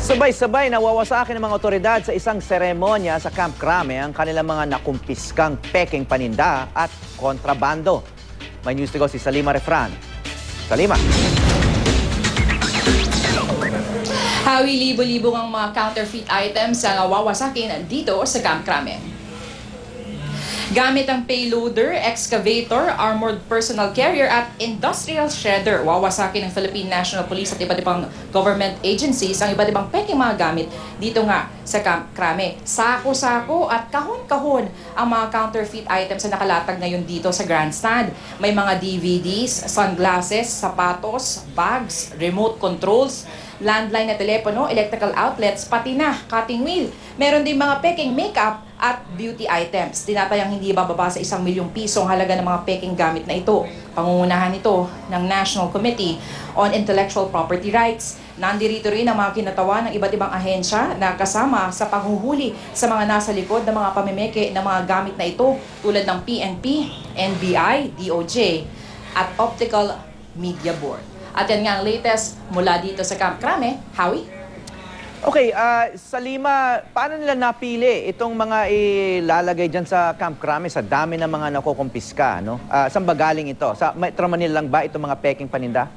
Sabay-sabay nawawasakin ng mga otoridad sa isang seremonya sa Camp Crame ang kanilang mga nakumpiskang peking paninda at kontrabando. May news to go si Salima Refran. Salima. Hawi, libo-libo ang mga counterfeit items ang wawasakin dito sa Camp Crame. Gamit ang payloader, excavator, armored personal carrier at industrial shredder, wawasakin ng Philippine National Police at iba't ibang government agencies ang iba't ibang peking mga gamit dito nga sa Camp Crame. Sako-sako at kahon-kahon ang mga counterfeit items na nakalatag ngayon dito sa grandstand. May mga DVDs, sunglasses, sapatos, bags, remote controls, landline na telepono, electrical outlets, pati na cutting wheel. Meron din mga peking makeup at beauty items. Tinatayang hindi bababa sa 1 milyong piso ang halaga ng mga peking gamit na ito. Pangungunahan ito ng National Committee on Intellectual Property Rights. Nandirito rin ang mga kinatawan ng iba't ibang ahensya na kasama sa panghuhuli sa mga nasa likod ng mga pamimeke ng mga gamit na ito tulad ng PNP, NBI, DOJ at Optical Media Board. At yan nga ang latest mula dito sa Camp Crame. Howie? Okay, Salima, paano nila napili itong mga ilalagay dyan sa Camp Crame sa dami ng mga nakukumpiska, no? Saan ba galing ito? Sa Metro Manila lang ba itong mga peking paninda?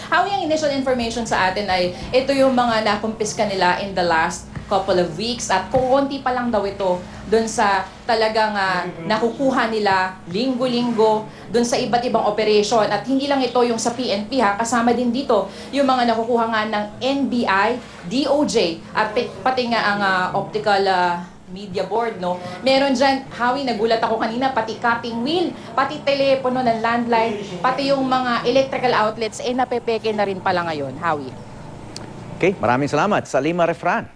Howie, ang initial information sa atin ay ito yung mga nakumpiska nila in the last couple of weeks at kukunti pa lang daw ito doon sa talagang nakukuha nila linggo-linggo doon sa iba't ibang operation. At hindi lang ito yung sa PNP kasama din dito yung mga nakukuha nga ng NBI, DOJ at pati nga ang Optical Media Board, no? Meron dyan, Howie, nagulat ako kanina, pati cutting wheel, pati telepono ng landline, pati yung mga electrical outlets, napepeke na rin pala ngayon, Howie. Okay, maraming salamat. Salima Refran.